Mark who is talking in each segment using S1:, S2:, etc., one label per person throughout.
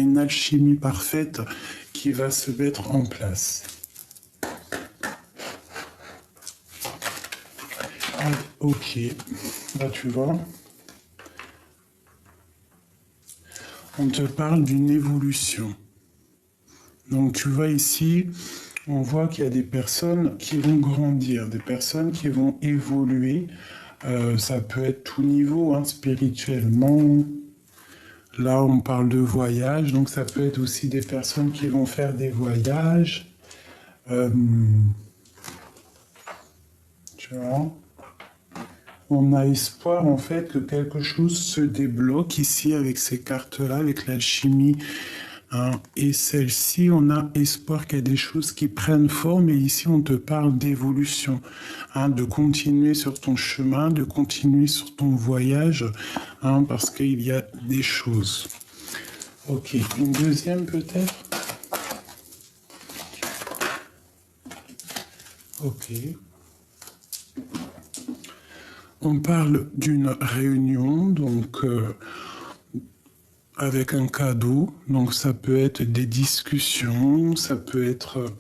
S1: une alchimie parfaite qui va se mettre en place. Ah, ok, là tu vois, on te parle d'une évolution. Donc tu vois ici, on voit qu'il y a des personnes qui vont grandir, des personnes qui vont évoluer. Ça peut être tout niveau, hein, spirituellement. Là, on parle de voyage, donc ça peut être aussi des personnes qui vont faire des voyages. Tu vois, on a espoir en fait que quelque chose se débloque ici avec ces cartes-là, avec l'alchimie. Hein. Et celle-ci, on a espoir qu'il y a des choses qui prennent forme. Et ici, on te parle d'évolution, hein, de continuer sur ton chemin, de continuer sur ton voyage, hein, parce qu'il y a des choses. Ok, une deuxième peut-être. Ok. On parle d'une réunion, donc avec un cadeau. Donc ça peut être des discussions, ça peut être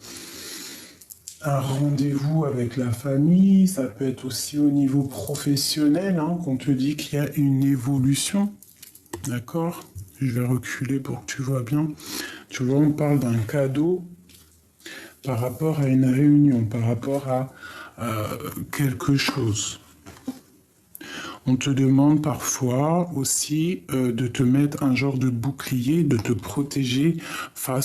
S1: un rendez-vous avec la famille, ça peut être aussi au niveau professionnel, hein, qu'on te dit qu'il y a une évolution. D'accord? Je vais reculer pour que tu vois bien. Tu vois, on parle d'un cadeau par rapport à une réunion, par rapport à quelque chose. On te demande parfois aussi de te mettre un genre de bouclier, de te protéger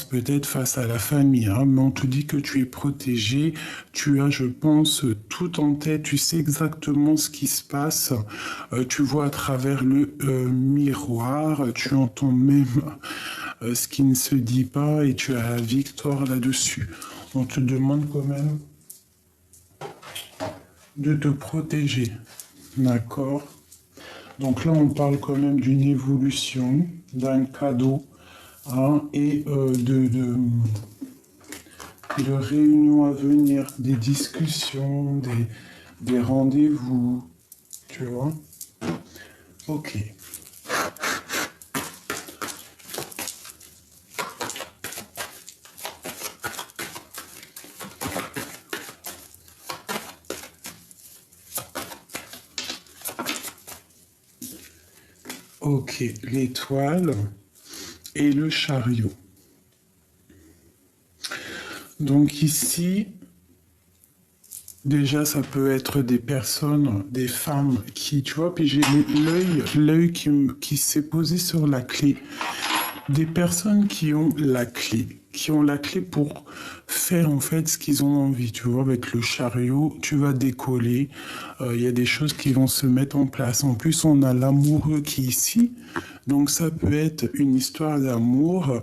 S1: peut-être face à la famille. Hein, mais on te dit que tu es protégé, tu as, je pense, tout en tête, tu sais exactement ce qui se passe, tu vois à travers le miroir, tu entends même ce qui ne se dit pas et tu as la victoire là-dessus. On te demande quand même de te protéger. D'accord. Donc là, on parle quand même d'une évolution, d'un cadeau, hein, et de réunions à venir, des discussions, des rendez-vous, tu vois. Ok. Ok, l'étoile et le chariot. Donc ici, déjà, ça peut être des personnes, des femmes qui, tu vois, puis j'ai l'œil qui s'est posé sur la clé. Des personnes qui ont la clé pour faire en fait ce qu'ils ont envie. Tu vois, avec le chariot, tu vas décoller. Il y a des choses qui vont se mettre en place. En plus, on a l'amoureux qui est ici. Donc ça peut être une histoire d'amour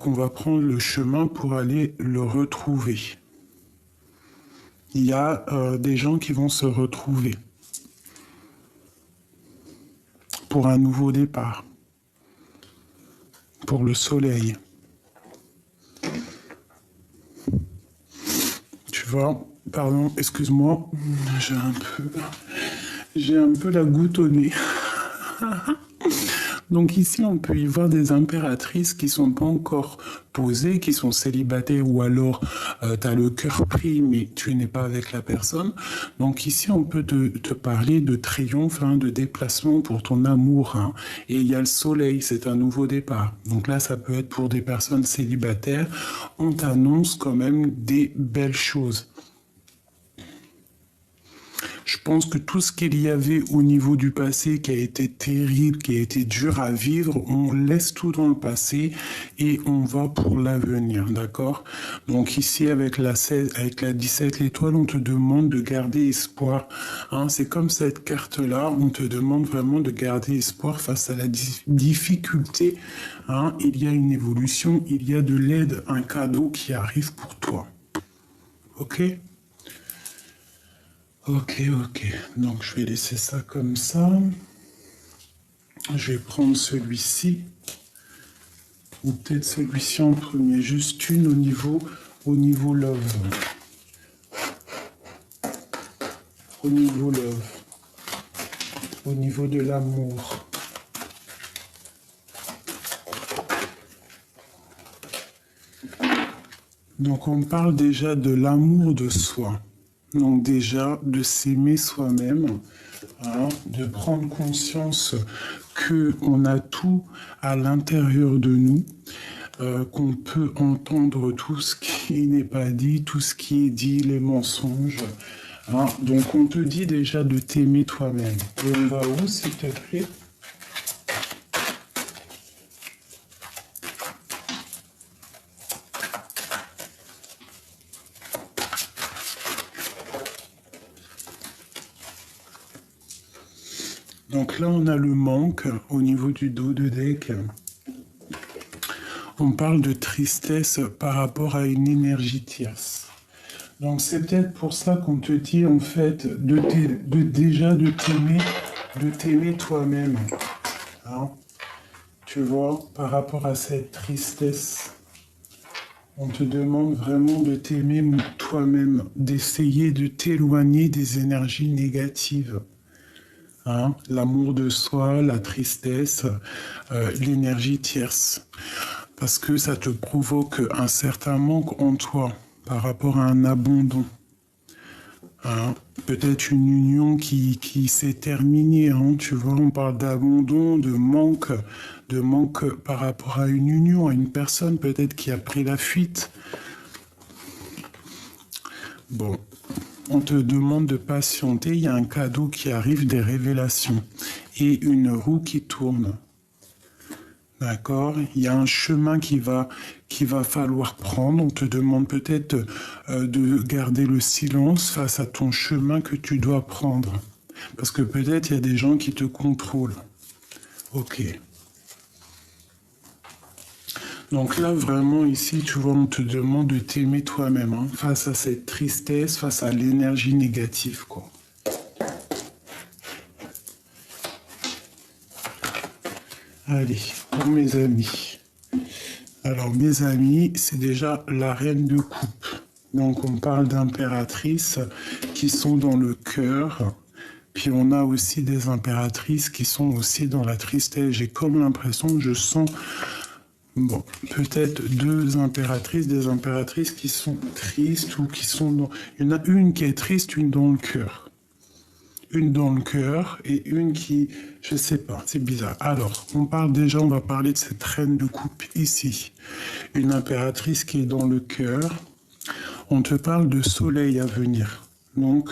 S1: qu'on va prendre le chemin pour aller le retrouver. Il y a des gens qui vont se retrouver pour un nouveau départ, pour le soleil. Tu vois, pardon, excuse-moi, j'ai un peu la goutte au nez. Donc ici, on peut y voir des impératrices qui sont pas encore posées, qui sont célibataires, ou alors tu as le cœur pris, mais tu n'es pas avec la personne. Donc ici, on peut te parler de triomphe, hein, de déplacement pour ton amour. Hein. Et il y a le soleil, c'est un nouveau départ. Donc là, ça peut être pour des personnes célibataires. On t'annonce quand même des belles choses. Je pense que tout ce qu'il y avait au niveau du passé qui a été terrible, qui a été dur à vivre, on laisse tout dans le passé et on va pour l'avenir, d'accord? Donc ici, avec la 16, avec la 17, l'étoile, on te demande de garder espoir. Hein, c'est comme cette carte-là, on te demande vraiment de garder espoir face à la difficulté. Hein, il y a une évolution, il y a de l'aide, un cadeau qui arrive pour toi. Ok? Ok. Donc je vais laisser ça comme ça. Je vais prendre celui-ci. Ou peut-être celui-ci en premier. Juste une au niveau love. Au niveau love. Au niveau de l'amour. Donc on parle déjà de l'amour de soi. Donc déjà de s'aimer soi-même, hein, de prendre conscience que on a tout à l'intérieur de nous, qu'on peut entendre tout ce qui n'est pas dit, tout ce qui est dit, les mensonges. Hein. Donc on te dit déjà de t'aimer toi-même. Et on va où, s'il te plaît? Donc là, on a le manque au niveau du dos de deck. On parle de tristesse par rapport à une énergie tierce. Donc c'est peut-être pour ça qu'on te dit en fait déjà de t'aimer toi-même. Hein. Tu vois, par rapport à cette tristesse, on te demande vraiment de t'aimer toi-même, d'essayer de t'éloigner des énergies négatives. Hein, l'amour de soi, la tristesse, l'énergie tierce. Parce que ça te provoque un certain manque en toi par rapport à un abandon. Hein, peut-être une union qui s'est terminée. Hein, tu vois, on parle d'abandon, de manque par rapport à une union, à une personne peut-être qui a pris la fuite. Bon. On te demande de patienter, il y a un cadeau qui arrive, des révélations, et une roue qui tourne. D'accord? Il y a un chemin qu'il va falloir prendre. On te demande peut-être de garder le silence face à ton chemin que tu dois prendre. Parce que peut-être il y a des gens qui te contrôlent. Ok. Donc là, vraiment, ici, tu vois, on te demande de t'aimer toi-même, hein, face à cette tristesse, face à l'énergie négative, quoi. Allez, pour mes amis. Alors, mes amis, c'est déjà la reine de coupe. Donc, on parle d'impératrices qui sont dans le cœur. Puis, on a aussi des impératrices qui sont aussi dans la tristesse. J'ai comme l'impression, je sens... Bon, peut-être des impératrices qui sont tristes ou qui sont dans... Il y en a une qui est triste, une dans le cœur. Une dans le cœur et une qui... Je sais pas, c'est bizarre. Alors, on va parler de cette reine de coupe ici. Une impératrice qui est dans le cœur. On te parle de soleil à venir. Donc,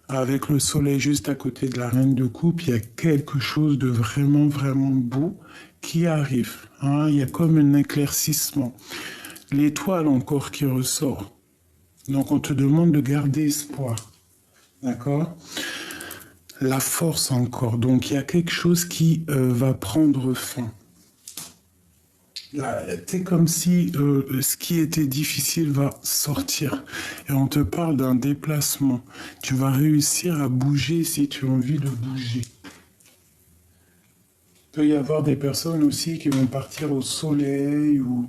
S1: avec le soleil juste à côté de la reine de coupe, il y a quelque chose de vraiment, vraiment beau qui arrive. Hein, il y a comme un éclaircissement. L'étoile encore qui ressort. Donc on te demande de garder espoir. D'accord? La force encore. Donc il y a quelque chose qui va prendre fin. C'est comme si ce qui était difficile va sortir. Et on te parle d'un déplacement. Tu vas réussir à bouger si tu as envie de bouger. Il peut y avoir des personnes aussi qui vont partir au soleil ou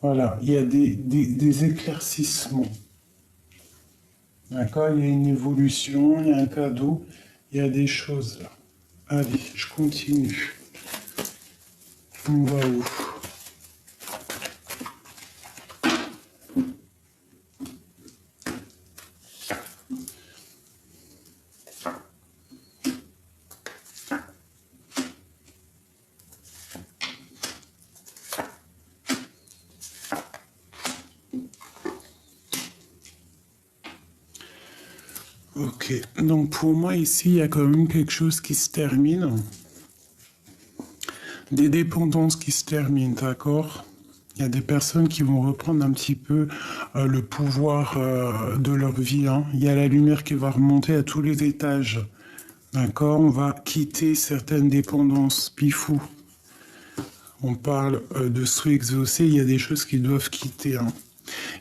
S1: voilà, il y a des éclaircissements. D'accord, il y a une évolution, il y a un cadeau, il y a des choses là. Allez, je continue. On va où? Ok, donc pour moi ici, il y a quand même quelque chose qui se termine. Des dépendances qui se terminent, d'accord? Il y a des personnes qui vont reprendre un petit peu le pouvoir de leur vie. Hein. Il y a la lumière qui va remonter à tous les étages. D'accord? On va quitter certaines dépendances. Pifou. On parle de souhait exaucé. Il y a des choses qui doivent quitter. Hein.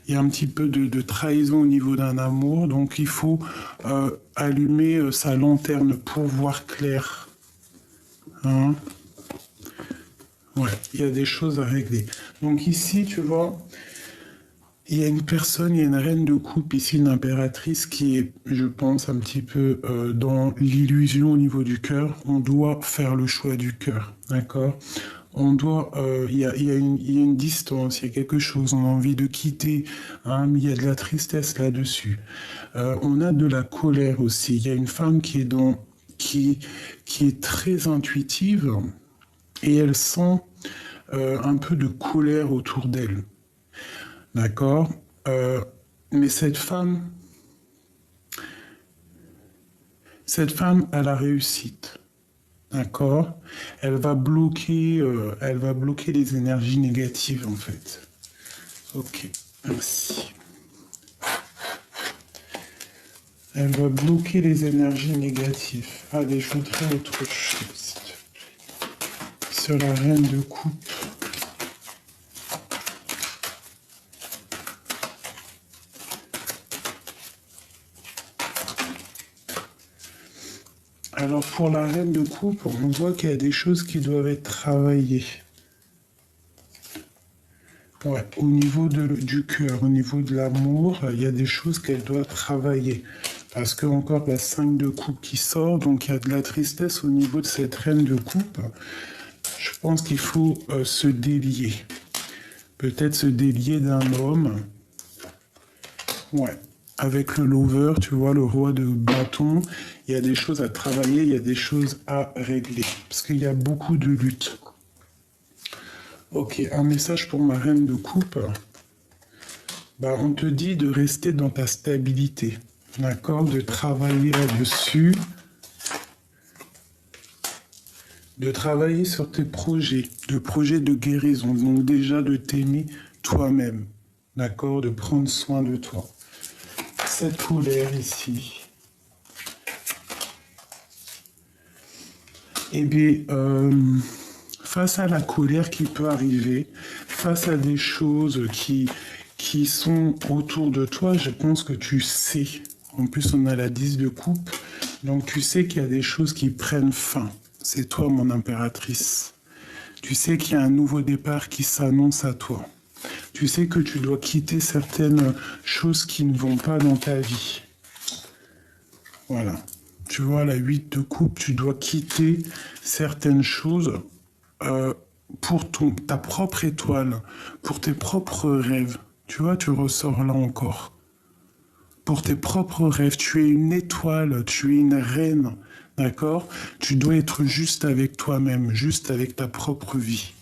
S1: Il y a un petit peu de trahison au niveau d'un amour. Donc il faut allumer sa lanterne pour voir clair. Hein? Ouais, il y a des choses à régler. Donc ici, tu vois, il y a une personne, il y a une reine de coupe, ici une impératrice qui est, je pense, un petit peu dans l'illusion au niveau du cœur. On doit faire le choix du cœur, d'accord? il y a une distance, il y a quelque chose, on a envie de quitter, hein, mais il y a de la tristesse là-dessus. On a de la colère aussi. Il y a une femme qui, qui est très intuitive et elle sent un peu de colère autour d'elle. D'accord? Euh, mais cette femme a la réussite. D'accord? Elle va bloquer les énergies négatives en fait. Ok, merci. Elle va bloquer les énergies négatives. Allez, je voudrais autre chose. Sur la reine de coupe. Alors pour la reine de coupe, on voit qu'il y a des choses qui doivent être travaillées. Ouais, au niveau du cœur, au niveau de l'amour, il y a des choses qu'elle doit travailler. Parce que encore la 5 de coupe qui sort, donc il y a de la tristesse au niveau de cette reine de coupe. Je pense qu'il faut se délier. Peut-être se délier d'un homme. Ouais. Avec le lover, tu vois, le roi de bâton, il y a des choses à travailler, il y a des choses à régler. Parce qu'il y a beaucoup de luttes. Ok, un message pour ma reine de coupe. Bah, on te dit de rester dans ta stabilité. D'accord? De travailler là-dessus. De travailler sur tes projets. De projets de guérison. Donc déjà de t'aimer toi-même. D'accord? De prendre soin de toi. Cette colère ici. Eh bien, face à la colère qui peut arriver, face à des choses qui sont autour de toi, je pense que tu sais. En plus, on a la 10 de coupe, donc tu sais qu'il y a des choses qui prennent fin. C'est toi, mon impératrice. Tu sais qu'il y a un nouveau départ qui s'annonce à toi. Tu sais que tu dois quitter certaines choses qui ne vont pas dans ta vie. Voilà. Tu vois, la 8 de coupe, tu dois quitter certaines choses pour ta propre étoile, pour tes propres rêves. Tu vois, tu ressors là encore. Pour tes propres rêves, tu es une étoile, tu es une reine, d'accord? Tu dois être juste avec toi-même, juste avec ta propre vie.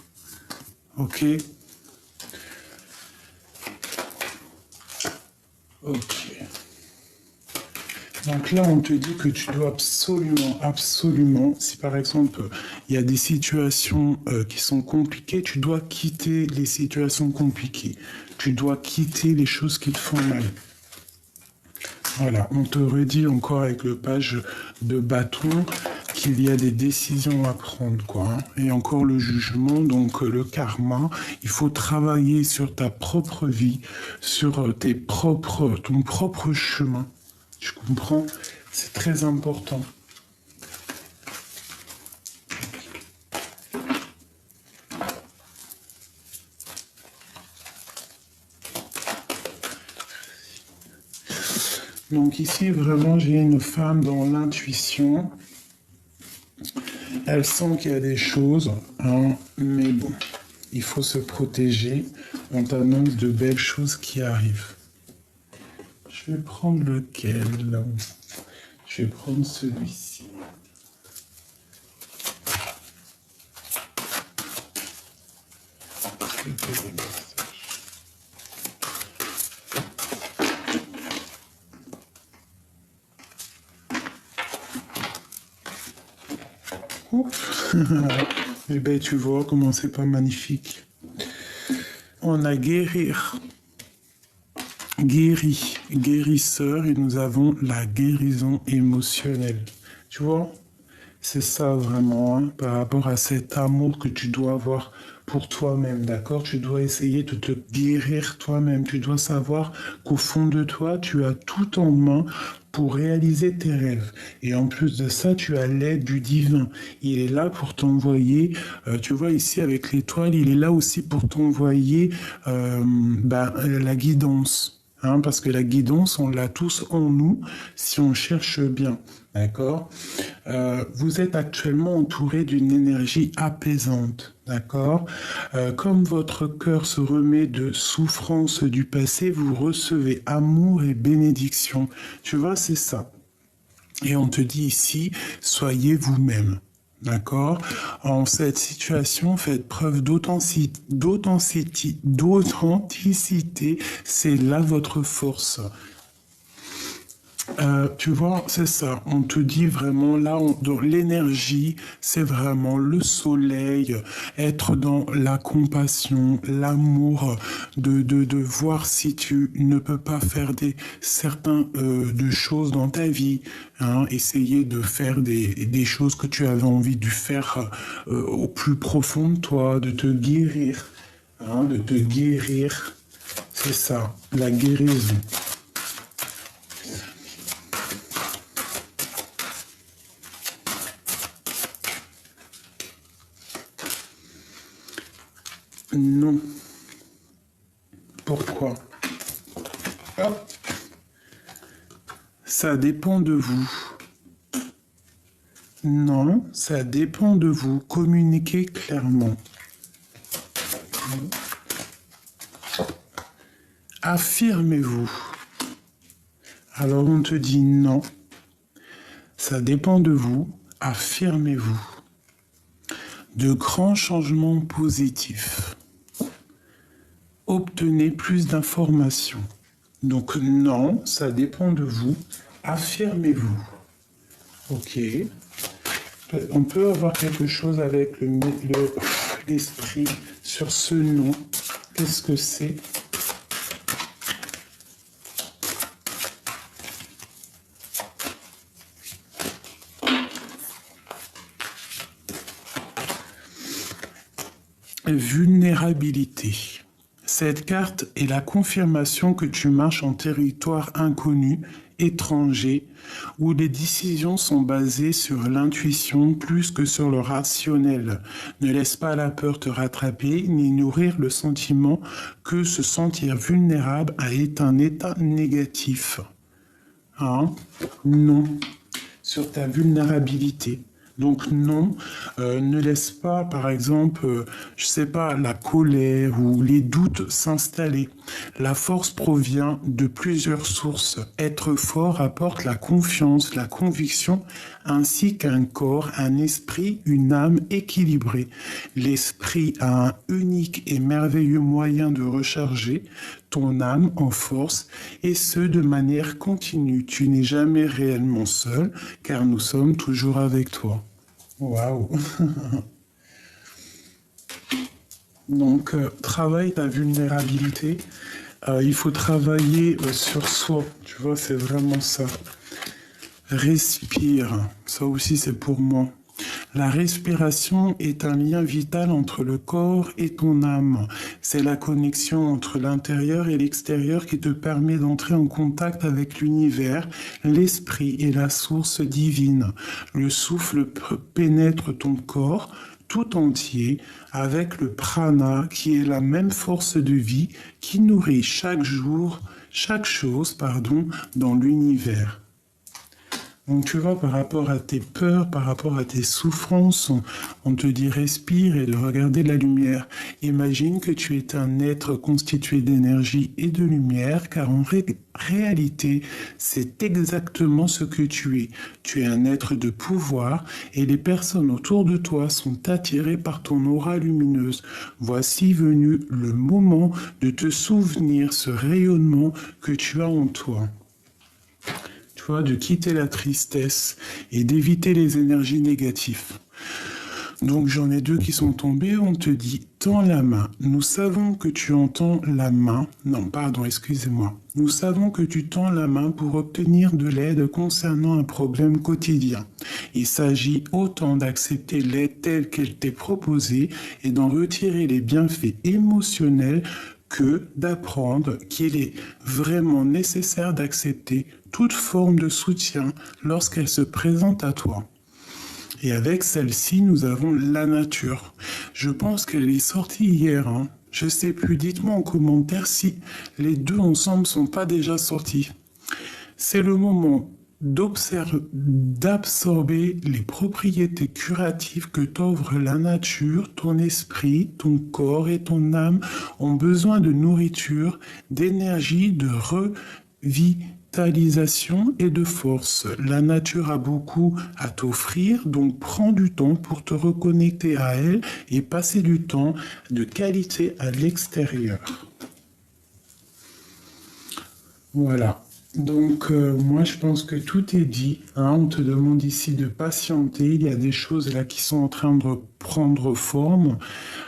S1: Ok? Ok. Donc là, on te dit que tu dois absolument, absolument, si par exemple, il y a des situations qui sont compliquées, tu dois quitter les situations compliquées. Tu dois quitter les choses qui te font mal. Voilà, on te redit encore avec le page de bâton qu'il y a des décisions à prendre, quoi. Hein. Et encore le jugement, donc le karma. Il faut travailler sur ta propre vie, sur ton propre chemin. Tu comprends? C'est très important. Donc ici, vraiment, j'ai une femme dans l'intuition. Elle sent qu'il y a des choses, hein, mais bon, il faut se protéger. On t'annonce de belles choses qui arrivent. Je vais prendre lequel? Je vais prendre celui-ci. Eh bien, tu vois comment c'est pas magnifique. On a guérir, guéri, guérisseur, et nous avons la guérison émotionnelle. Tu vois? C'est ça vraiment, hein, par rapport à cet amour que tu dois avoir pour toi-même, d'accord? Tu dois essayer de te guérir toi-même. Tu dois savoir qu'au fond de toi, tu as tout en main pour réaliser tes rêves. Et en plus de ça, tu as l'aide du divin. Il est là pour t'envoyer, tu vois ici avec l'étoile, il est là aussi pour t'envoyer la guidance. hein, parce que la guidance, on l'a tous en nous si on cherche bien. D'accord? Vous êtes actuellement entouré d'une énergie apaisante. D'accord? Comme votre cœur se remet de souffrance du passé, vous recevez amour et bénédiction. Tu vois, c'est ça. Et on te dit ici, soyez vous-même. D'accord? En cette situation, faites preuve d'authenticité. C'est là votre force. Tu vois, c'est ça. On te dit vraiment là, dans l'énergie, c'est vraiment le soleil, être dans la compassion, l'amour, de voir si tu ne peux pas faire certains de choses dans ta vie, hein, essayer de faire des choses que tu avais envie de faire au plus profond de toi, de te guérir, hein, de te guérir. C'est ça, la guérison. Non. Pourquoi? Hop. Ça dépend de vous. Non, ça dépend de vous. Communiquez clairement. Affirmez-vous. Alors on te dit non. Ça dépend de vous. Affirmez-vous. De grands changements positifs. Obtenez plus d'informations. Donc non, ça dépend de vous. Affirmez-vous. Ok. On peut avoir quelque chose avec l'esprit sur ce non. Qu'est-ce que c'est? Vulnérabilité. Cette carte est la confirmation que tu marches en territoire inconnu, étranger, où les décisions sont basées sur l'intuition plus que sur le rationnel. Ne laisse pas la peur te rattraper, ni nourrir le sentiment que se sentir vulnérable est un état négatif. Hein? Non. Sur ta vulnérabilité. Donc non, ne laisse pas, par exemple, je sais pas, la colère ou les doutes s'installer. La force provient de plusieurs sources. Être fort apporte la confiance, la conviction, ainsi qu'un corps, un esprit, une âme équilibrée. L'esprit a un unique et merveilleux moyen de recharger ton âme en force, et ce de manière continue. Tu n'es jamais réellement seul, car nous sommes toujours avec toi. Waouh! Donc, travaille ta vulnérabilité. Il faut travailler sur soi. Tu vois, c'est vraiment ça. Respire. Ça aussi, c'est pour moi. La respiration est un lien vital entre le corps et ton âme. C'est la connexion entre l'intérieur et l'extérieur qui te permet d'entrer en contact avec l'univers, l'esprit et la source divine. Le souffle pénètre ton corps tout entier avec le prana qui est la même force de vie qui nourrit chaque chose, dans l'univers. Donc tu vois, par rapport à tes peurs, par rapport à tes souffrances, on te dit respire et de regarder la lumière. Imagine que tu es un être constitué d'énergie et de lumière, car en réalité, c'est exactement ce que tu es. Tu es un être de pouvoir et les personnes autour de toi sont attirées par ton aura lumineuse. Voici venu le moment de te souvenir ce rayonnement que tu as en toi. De quitter la tristesse et d'éviter les énergies négatives. Donc j'en ai deux qui sont tombés, on te dit tends la main. Nous savons que tu entends la main. Non, pardon, excusez-moi. Nous savons que tu tends la main pour obtenir de l'aide concernant un problème quotidien. Il s'agit autant d'accepter l'aide telle qu'elle t'est proposée et d'en retirer les bienfaits émotionnels que d'apprendre qu'il est vraiment nécessaire d'accepter toute forme de soutien lorsqu'elle se présente à toi. Et avec celle-ci, nous avons la nature. Je pense qu'elle est sortie hier. Je sais plus, dites-moi en commentaire si les deux ensemble sont pas déjà sortis. C'est le moment d'absorber les propriétés curatives que t'offre la nature. Ton esprit, ton corps et ton âme ont besoin de nourriture, d'énergie, de revitalisation et de force. La nature a beaucoup à t'offrir, donc prends du temps pour te reconnecter à elle et passer du temps de qualité à l'extérieur. Voilà. Donc, moi, je pense que tout est dit, hein. On te demande ici de patienter. Il y a des choses là qui sont en train de prendre forme.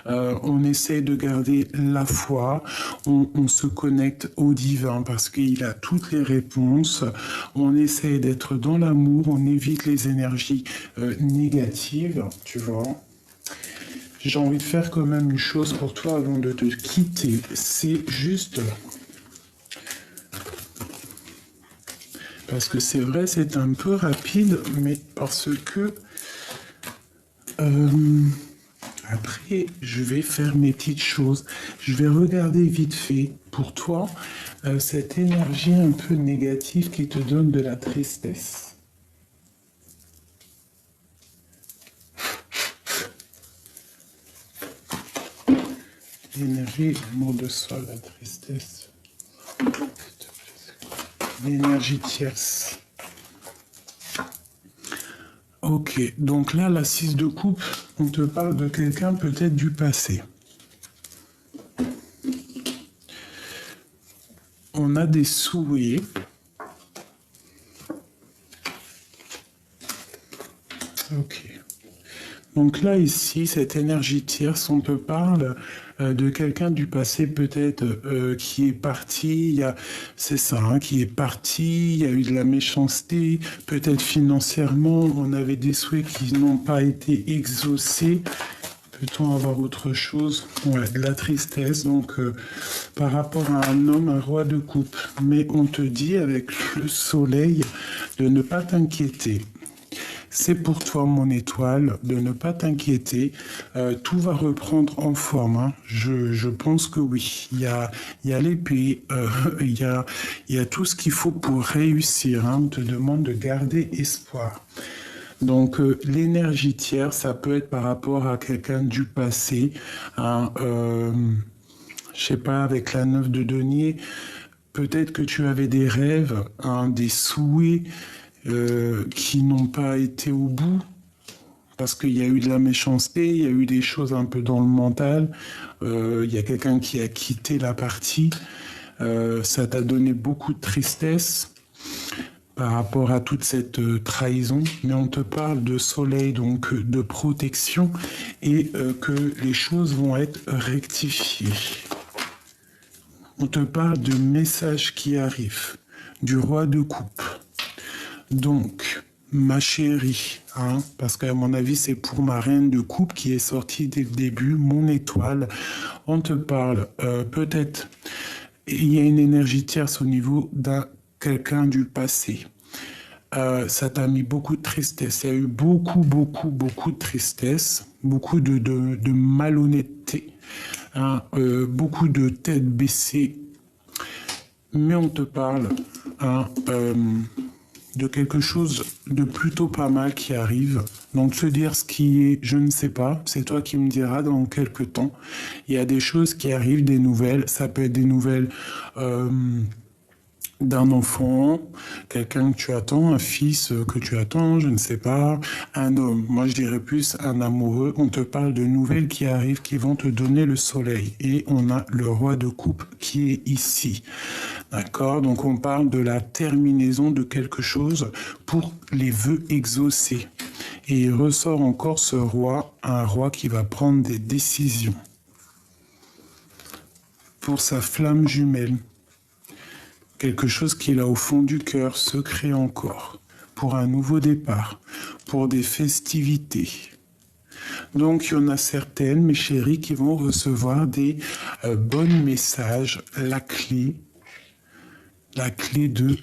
S1: On essaie de garder la foi. On se connecte au divin parce qu'il a toutes les réponses. On essaie d'être dans l'amour. On évite les énergies négatives, tu vois. J'ai envie de faire quand même une chose pour toi avant de te quitter. C'est juste... Parce que c'est vrai, c'est un peu rapide, mais parce que après, je vais faire mes petites choses. Je vais regarder vite fait pour toi cette énergie un peu négative qui te donne de la tristesse. L'énergie, l'amour de soi, la tristesse. L'énergie tierce. Ok, donc là, la 6 de coupe, on te parle de quelqu'un peut-être du passé. On a des souhaits. Ok. Donc là, ici, cette énergie tierce, on te parle de quelqu'un du passé peut-être qui est parti, c'est ça, hein, qui est parti, il y a eu de la méchanceté, peut-être financièrement, on avait des souhaits qui n'ont pas été exaucés. Peut-on avoir autre chose? Ouais, de la tristesse, donc par rapport à un homme, un roi de coupe. Mais on te dit avec le soleil de ne pas t'inquiéter. C'est pour toi, mon étoile, de ne pas t'inquiéter. Tout va reprendre en forme, hein. Je pense que oui. Il y a l'épée, il y a tout ce qu'il faut pour réussir, hein. On te demande de garder espoir. Donc, l'énergie tierce, ça peut être par rapport à quelqu'un du passé, hein, je sais pas, avec la 9 de denier, peut-être que tu avais des rêves, hein, des souhaits qui n'ont pas été au bout, parce qu'il y a eu de la méchanceté, il y a eu des choses un peu dans le mental, il y a quelqu'un qui a quitté la partie, ça t'a donné beaucoup de tristesse par rapport à toute cette trahison, mais on te parle de soleil, donc de protection, et que les choses vont être rectifiées. On te parle de messages qui arrivent, du roi de coupe. Donc, ma chérie, hein, parce qu'à mon avis, c'est pour ma reine de coupe qui est sortie dès le début, mon étoile. On te parle peut-être, il y a une énergie tierce au niveau d'un quelqu'un du passé. Ça t'a mis beaucoup de tristesse. Il y a eu beaucoup de tristesse, beaucoup de malhonnêteté, hein, beaucoup de tête baissée. Mais on te parle, hein, de quelque chose de plutôt pas mal qui arrive. Donc se dire ce qui est, je ne sais pas, c'est toi qui me diras dans quelques temps. Il y a des choses qui arrivent, des nouvelles. Ça peut être des nouvelles d'un enfant, quelqu'un que tu attends, un fils que tu attends, je ne sais pas, un homme. Moi, je dirais plus un amoureux. On te parle de nouvelles qui arrivent, qui vont te donner le soleil. Et on a le roi de coupe qui est ici. D'accord? Donc, on parle de la terminaison de quelque chose pour les vœux exaucés. Et il ressort encore ce roi, un roi qui va prendre des décisions pour sa flamme jumelle. Quelque chose qu'il a au fond du cœur, secret encore, pour un nouveau départ, pour des festivités. Donc, il y en a certaines, mes chéris, qui vont recevoir des bons messages, la clé de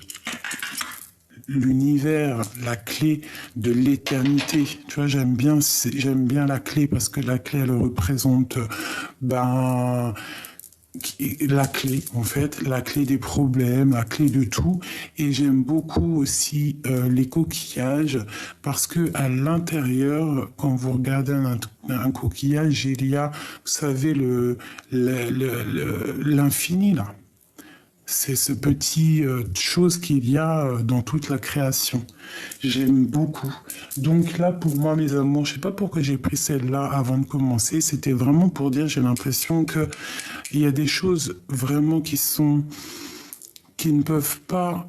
S1: l'univers, la clé de l'éternité. Tu vois, j'aime bien la clé parce que la clé, elle représente, ben, la clé, en fait, la clé des problèmes, la clé de tout. Et j'aime beaucoup aussi les coquillages parce que à l'intérieur, quand vous regardez un coquillage, il y a, vous savez, l'infini là. C'est ce petit chose qu'il y a dans toute la création. J'aime beaucoup. Donc là, pour moi, mes amours, je sais pas pourquoi j'ai pris celle-là avant de commencer. C'était vraiment pour dire, j'ai l'impression que il y a des choses vraiment qui ne peuvent pas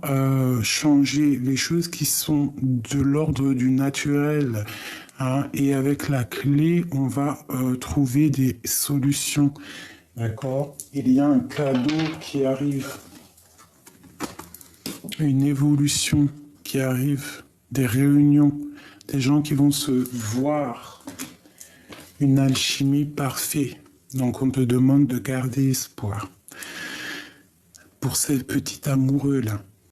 S1: changer, les choses qui sont de l'ordre du naturel. Hein, et avec la clé, on va trouver des solutions. D'accord? Il y a un cadeau qui arrive, une évolution qui arrive, des réunions, des gens qui vont se voir, une alchimie parfaite. Donc on te demande de garder espoir pour ces petits amoureux-là.